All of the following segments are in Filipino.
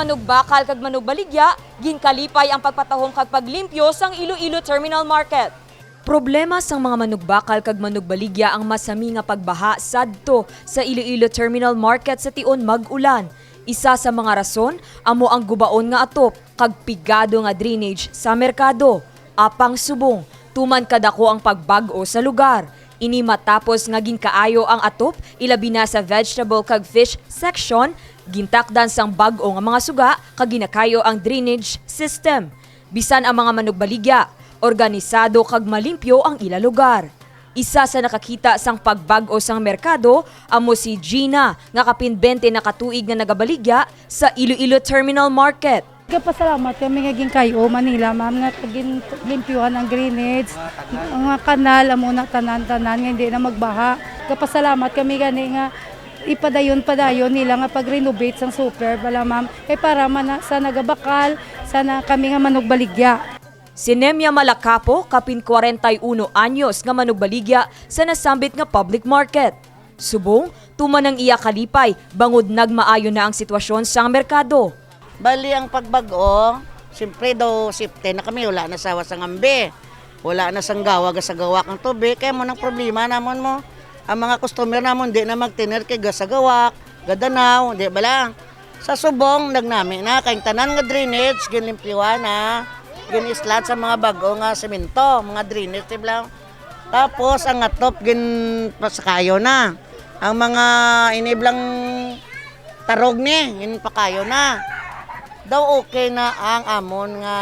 manugbakal kag manugbaligya, ginkalipay ang pagpatahom kag paglimpyo sang Iloilo Terminal Market. Problema sang mga manugbakal kag manugbaligya ang masami nga pagbaha sadto sa Iloilo Terminal Market sa tion mag-ulan. Isa sa mga rason amo ang gubaon nga atop kag pigado nga drainage sa merkado. Apang subong, tuman kadako ang pagbag-o sa lugar. Ini matapos nga ginkaayo ang atop ilabi na sa vegetable kag fish section, gintakdan sang bag-o nga mga suga kag ginakayo ang drainage system. Bisan ang mga manugbaligya, organisado kag malimpyo ang ila lugar. Isa sa nakakita sang pagbag-o sang merkado amo si Gina nga kapin 20 na katuig nga nagabaligya sa Iloilo Terminal Market. Pasalamat kami nga ginkayo Manila, ma'am, nga limpyuhan ang drainage, ang mga kanal, amo na tanan-tanan nga hindi na magbaha. Pasalamat kami gani nga ipadayon nila nga pag-renovate sang super bala, ma'am, kay para man sa nagabakal, sana kami nga manugbaligya. Si Nemia Malacapo, kapin 41 anyos nga manugbaligya sa nasambit nga public market. Subong, tuman ang iya kalipay, bangod nagmaayo na ang sitwasyon sa merkado. Bali ang pagbago, siyempre daw safety na kami, wala na sawa sa ngambi. Wala na sang gawag sa gawak ang tubig, kaya mo ng problema namon mo. Ang mga customer namon di na magtiner kay sa gawak, gadanaw, di bala. Sa subong, nagnami na, kayong tanan nga drainage, ginlimpiwan na, ginislat sa mga bago nga semento, mga drainage, di bala. Tapos ang atop, ginpasakayo na. Ang mga iniblang tarog ni, ginpakayo na. Daw okay na ang amon nga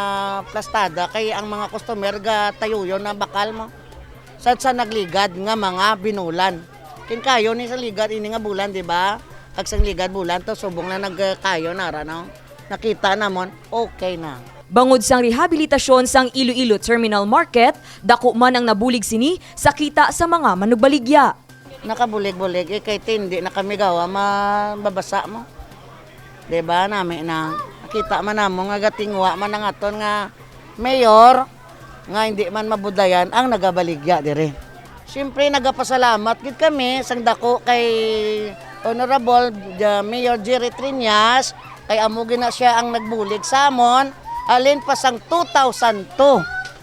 plastada kay ang mga customer ga tayuyo na bakal mo. Sa nagligad nga mga binulan. Kinkayo ni sa ligad ini nga bulan, di ba? Kag sang ligad bulan to subong na nagkayo na ra no. Nakita namon okay na. Bangod sang rehabilitasyon sang Iloilo Terminal Market, dako man ang nabulig sini sa kita sa mga manugbaligya. Nakabulig-bulig kay tindi na kami gawa mababasa mo. Di ba nami na kita man namo nga gatingwa man ang aton nga mayor nga hindi man mabudayan ang nagabaligya dire. Siyempre nagapasalamat gid kami sang dako kay Honorable Mayor Jerry Triñas kay amo gina siya ang nagbulig sa amon alin pa sang 2002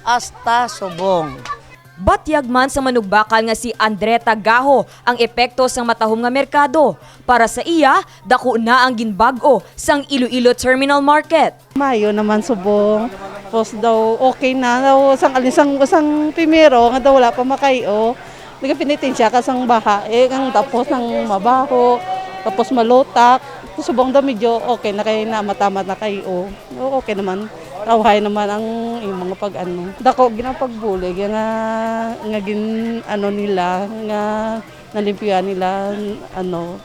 hasta subong. Batyag man sa manugbakal nga si Andreta Gaho ang epekto sang matahom nga merkado. Para sa iya, dako na ang ginbag-o sang Iloilo Terminal Market. Mayo naman subong, tapos daw okay na, daw sang primero, nga daw wala pa makayo. Nagapinitin siya kasang baha, ang tapos ng mabaho, tapos malutak. Subong daw medyo okay na kayo na matamat na kayo. Okay naman. Tawhay naman ang mga pag-ano. Dako ginapagbulig nga nila nga nalimpyuhan nila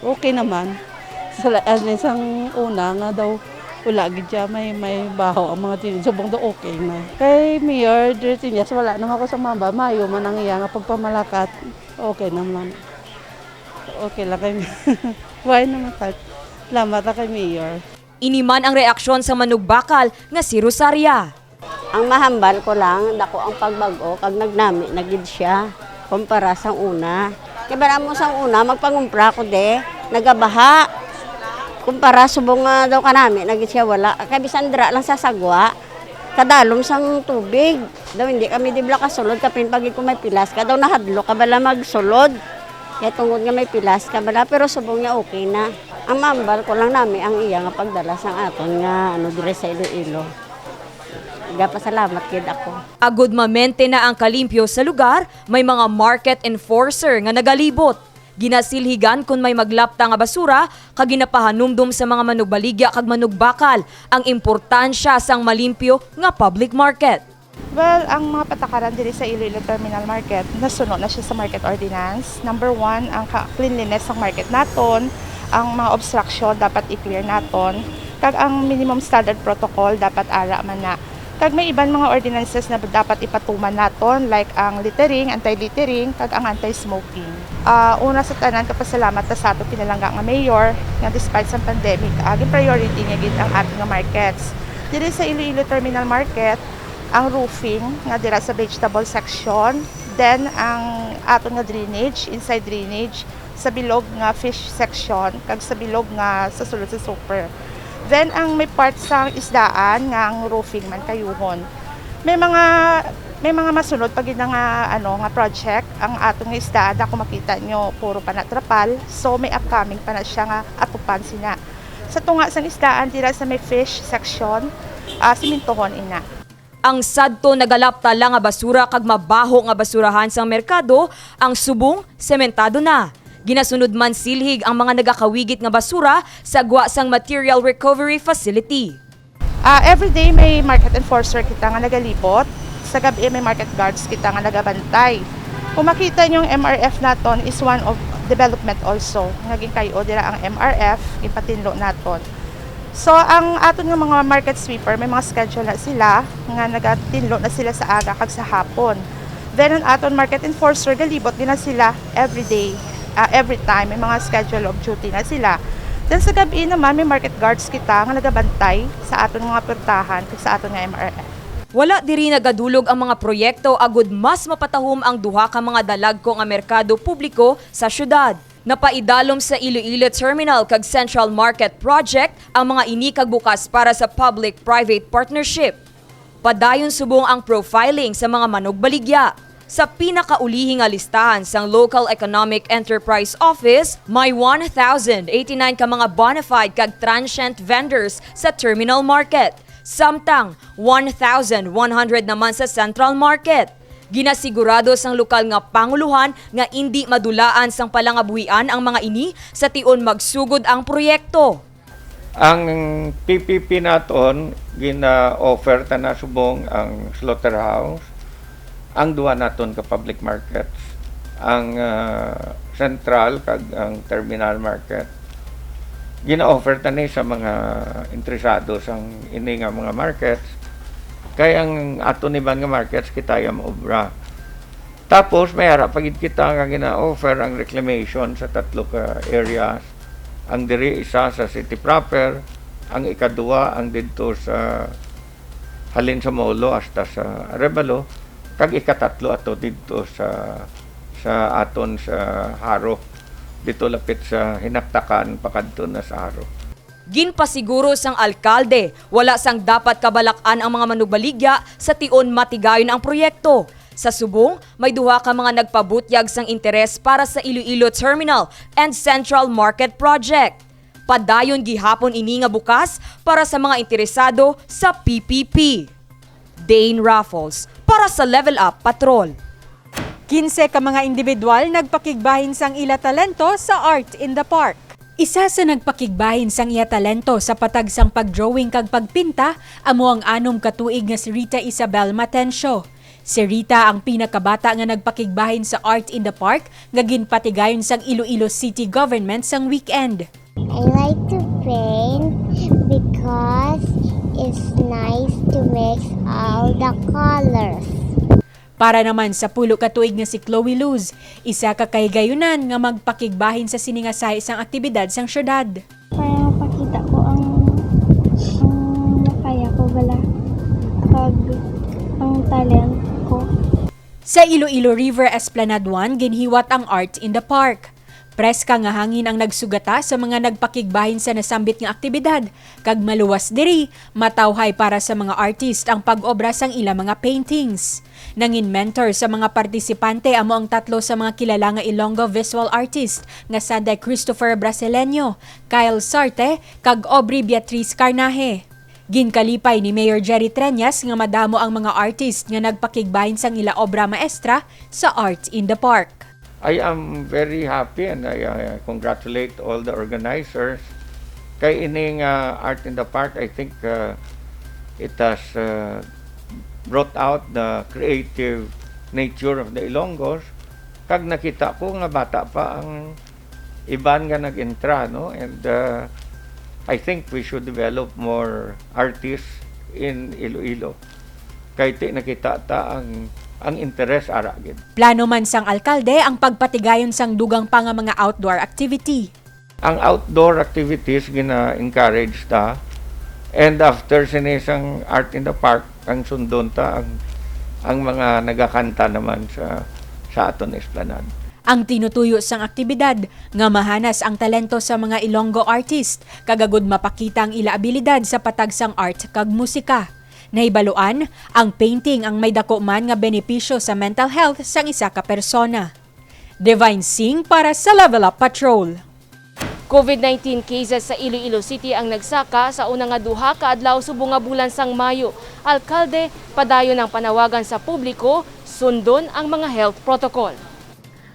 okay naman. Sa isang una nga daw wala gid siya may baho ang mga tin subong daw okay na. Kay Mayor Dirtinyas wala naman ako sa mamba, mayo man ang iya nga pagpamalakat. Okay naman. Okay lang kay. Why naman tat? Salamat kay Mayor. Iniman ang reaksyon sa manugbakal nga si Rosaria. Ang mahambal ko lang, dako ang pagbago, kag nagnami, nagid siya, kumpara sa una. Kaya mo sa una, magpangumpra ko nagabaha. Kumpara subong nga daw kanami, nagid siya wala. Kaya bisandra lang sa sagwa, kadalom sang tubig. Daw hindi kami dibla kasulod, kapin pagid ko may pilas, kadaw nahadlo, kabala magsulod. Kaya tungod nga may pilas, kabala, pero subong niya okay na. Ang mambal ko lang namin ang iya nga pagdala sang aton nga dire sa Iloilo. Pasalamat kid ako. Agud mamente na ang kalimpyo sa lugar, may mga market enforcer nga nagalibot. Ginasilhigan kung may maglapta nga basura kag ginapahanumdum sa mga manugbaligya kag manugbakal ang importansya sang malimpyo nga public market. Well, ang mga patakaran diri sa Iloilo Terminal Market, nasunod na siya sa market ordinance. Number 1, ang cleanliness ng market naton. Ang mga obstruction dapat i-clear naton. Kag ang minimum standard protocol dapat ara man na. Kag may ibang mga ordinances na dapat ipatuman naton like ang littering, anti-littering, kag ang anti-smoking. Una sa tanan, kapasalamat ta sa ato pinalangga nga mayor nga despite sa pandemic, aging priority niya gid ang ating nga markets. Diri sa Iloilo Terminal Market, ang roofing nga dira sa vegetable section, then ang aton nga drainage, inside drainage, sa bilog nga fish section, kag sa bilog nga sa sulod sa super. Then ang may part sa isdaan nga ang roofing man kayuhon. May mga masunod pag nga project ang atong nga isdaan ako makita nyo puro pa na trapal. So may upcoming pa na siya nga atupan sina. Sa tunga sang isdaan dira sa may fish section, simintohon ina. Ang sadto nagalaptala nga basura kag mabaho nga basurahan sang merkado, ang subong sementado na. Ginasunod man silhig ang mga nagakawigit nga basura sa gwa sang material recovery facility. Everyday may market enforcer kita nga nagalipot. Sa gabi may market guards kita nga nagabantay. Kung makita nyo yung MRF naton is one of development also. Naging kayo dira ang MRF, ipatinlo naton. So ang aton nga mga market sweeper, may mga schedule na sila nga nagatinlo na sila sa aga kag sa hapon. Then ang aton market enforcer galibot din na sila every day, every time may mga schedule of duty na sila. Then sa gabi naman may market guards kita nga nagabantay sa aton mga pertahan kag sa aton nga MRF. Wala diri nagadulog ang mga proyekto agud mas mapatahom ang duha ka mga dalagko nga merkado publiko sa syudad. Napaidalom sa Iloilo Terminal kag Central Market Project ang mga ini kag bukas para sa public-private partnership. Padayon subong ang profiling sa mga manugbaligya. Sa pinakaulihing nga listahan sang Local Economic Enterprise Office, may 1,089 ka mga bona fide kag transient vendors sa terminal market. Samtang 1,100 naman sa Central Market. Ginasigurado sang lokal nga panguluhan nga hindi madulaan sang palangabuhian ang mga ini sa tion magsugod ang proyekto. Ang PPP naton gina-offer ta na subong ang slaughterhouse, ang duwa naton ka public markets, ang central kag ang terminal market. Gina-offer ta ni sa mga interesado sang ini nga mga markets. Kaya ang ato ni nga markets kita yung obra. Tapos may harap pagid kita nga gina-offer ang reclamation sa tatlo ka areas. Ang diri isa sa city proper, ang ikaduwa ang didto sa halin sa Molo hasta sa Arevalo, kag ikatatlo ato didto sa aton sa Haro. Dito lapit sa Hinaktakan pakadto na sa Haro. Ginpasiguro sang alkalde, wala sang dapat kabalakan ang mga manugbaligya sa tion matigayon ang proyekto. Sa subong, may duha ka mga nagpabutyag sang interes para sa Iloilo Terminal and Central Market Project. Padayon gihapon ini nga bukas para sa mga interesado sa PPP. Dane Raffles para sa Level Up Patrol. 15 ka mga individual nagpakigbahin sang ila talento sa Art in the Park. Isa sa nagpakigbahin sang iya talento sa patag sang pagdrawing kag pagpinta amo ang 6 ka tuig nga si Rita Isabel Matencio. Si Rita ang pinakabata nga nagpakigbahin sa Art in the Park nga ginpatigayon sang Iloilo City Government sang weekend. I like to paint because it's nice to mix all the colors. Para naman sa pulo ka tuig nga si Chloe Luz, isa ka kahigayunan nga magpakigbahin sa siningasay sang aktibidad sang syudad. Para mapakita ko ang kaya ko bala pag ang talent ko. Sa Iloilo River Esplanade 1, ginhiwat ang Art in the Park. Preska nga hangin ang nagsugata sa mga nagpakigbahin sa nasambit nga aktibidad, kag maluwas diri, matawhay para sa mga artist ang pag-obra sang ila mga paintings. Nangin mentor sa mga partisipante amo ang tatlo sa mga kilala nga Ilonggo visual artist nga Sanday Christopher Brasileño, Kyle Sarte, kag Aubrey Beatriz Carnaje. Ginkalipay ni Mayor Jerry Treñas nga madamo ang mga artist nga nagpakigbahin sang ila obra maestra sa Art in the Park. I am very happy and I congratulate all the organizers. Kay ining Art in the Park, I think it has brought out the creative nature of the Ilonggos. Kag nakita ko nga bata pa ang iban nga nag-entra, no? And I think we should develop more artists in Iloilo. Kay nakita ta ang interes ara gid. Plano man sang alkalde ang pagpatigayon sang dugang pa nga mga outdoor activity. Ang outdoor activities gina-encourage ta, and after sinisang Art in the Park ang sundon ta ang mga nagakanta naman sa aton esplanade. Ang tinutuyo sang aktibidad nga mahanas ang talento sa mga Ilonggo artist kagagud mapakita ang ila abilidad sa patagsang art kag musika. Nahibaluan, ang painting ang may dako man nga benepisyo sa mental health sang isa ka persona. Divine Singh para sa Level Up Patrol. COVID-19 cases sa Iloilo City ang nagsaka sa unang nga duha ka adlaw subong nga bulan sang Mayo. Alkalde padayon ang panawagan sa publiko sundon ang mga health protocol.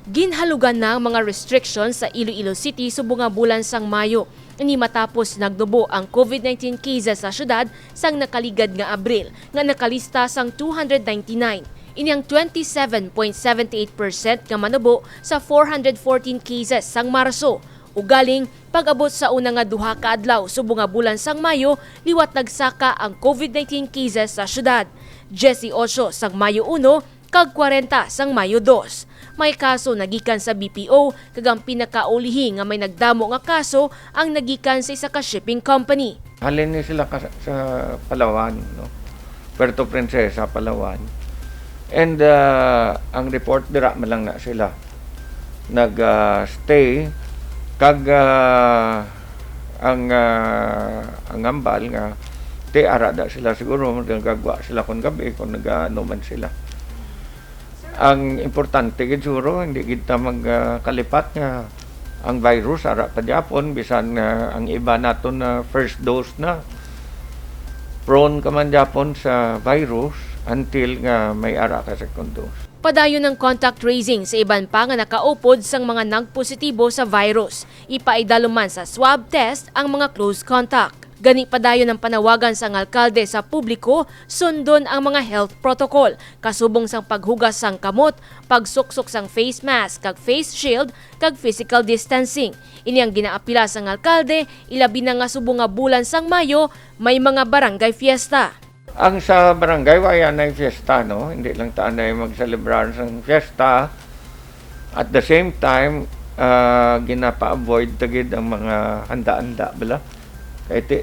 Ginhalugan na ang mga restrictions sa Iloilo City subong nga bulan sang Mayo. Ini matapos nagdubo ang COVID-19 cases sa syudad sang nakaligad nga Abril nga nakalista sang 299. Ini ang 27.78% nga manubo sa 414 cases sang Marso. Ugaling pag-abot sa una nga duha ka adlaw subong nga bulan sang Mayo, liwat nagsaka ang COVID-19 cases sa syudad. 18 sang Mayo 1 kag 40 sang Mayo 2. May kaso nagikan sa BPO kag ang pinakaulihi nga may nagdamo nga kaso ang nagikan sa isa ka shipping company. Halin ni sila sa Palawan, no? Puerto Princesa, Palawan. And ang report dira man lang na sila nag-stay kag ang ambal nga ti arada sila siguro nagagwa sila kun gabi kung nag-anuman sila. Ang importante gid siguro hindi kita magkalipat nga ang virus ara pa Japon bisan ang iba naton na first dose na prone ka man Japon sa virus until nga may ara ka second dose. Padayon ng contact tracing sa iban pa nga nakaupod sang mga nagpositibo sa virus. Ipaidalo man sa swab test ang mga close contact. Gani padayon ang panawagan sang alkalde sa publiko sundon ang mga health protocol, kasubong sang paghugas sang kamot, pagsuksok sang face mask kag face shield kag physical distancing. Ini ang ginaapila sang alkalde, ilabi na nga subong nga bulan sang Mayo, may mga barangay fiesta. Ang sa barangay waya na fiesta, no? Hindi lang taan na magselebrar sang fiesta. At the same time, ginapa-avoid tagid ang mga handa-handa bala. Kaya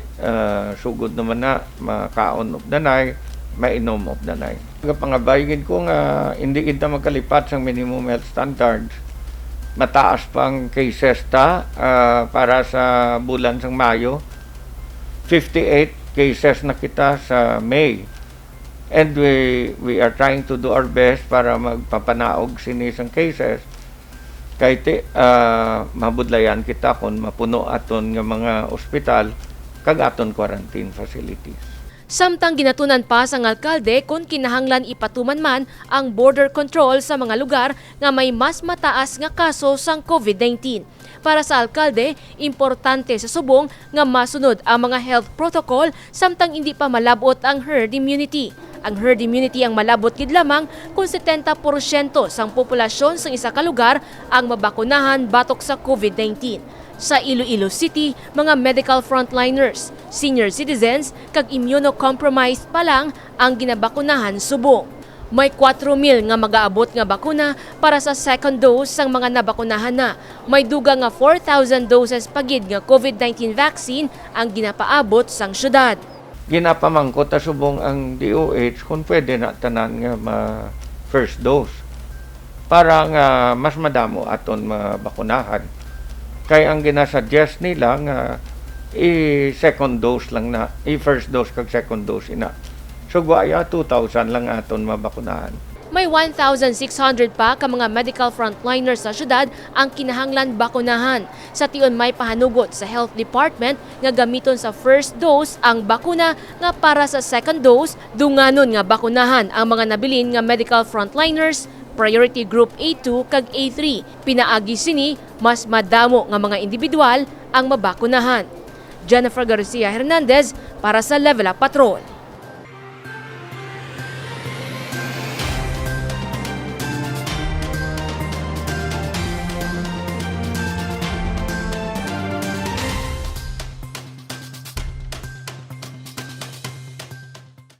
sugod naman na makaon of danay, mainom of danay. Pangabayagin ko nga hindi kita magkalipat sa minimum health standards. Mataas pang cases para sa bulan sang Mayo. 58 cases na kita sa May. And we are trying to do our best para magpapanaog sinisang cases. Kaya mabudlayan kita kung mapuno aton nga mga ospital kag aton quarantine facilities. Samtang ginatunan pa sang alkalde kung kinahanglan ipatuman man ang border control sa mga lugar nga may mas mataas nga kaso sang COVID-19. Para sa alkalde, importante sa subong nga masunod ang mga health protocol samtang hindi pa malabot ang herd immunity. Ang herd immunity ang malabot gid lamang kung 70% sang populasyon sa isa ka lugar ang mabakunahan batok sa COVID-19. Sa Iloilo City, mga medical frontliners, senior citizens kag immunocompromised pa lang ang ginabakunahan subong. May 4,000 nga mag-aabot nga bakuna para sa second dose sang mga nabakunahan na. May duga nga 4,000 doses pagid nga COVID-19 vaccine ang ginapaabot sang syudad. Ginapamangkot ta subong ang DOH kung pwede na tanan nga first dose para nga mas madamo aton mabakunahan. Kaya ang ginasuggest nila nga i-second dose lang na, i-first dose kag second dose ina. So guaya 2,000 lang aton mabakunahan. May 1,600 pa ka mga medical frontliners sa syudad ang kinahanglan bakunahan. Sa tion may pahanugot sa health department nga gamiton sa first dose ang bakuna nga para sa second dose, dunganon nga bakunahan ang mga nabilin nga medical frontliners Priority Group A2 kag A3. Pinaagi sini mas madamo nga mga individual ang mabakunahan. Jennifer Garcia Hernandez para sa Level Up Patrol.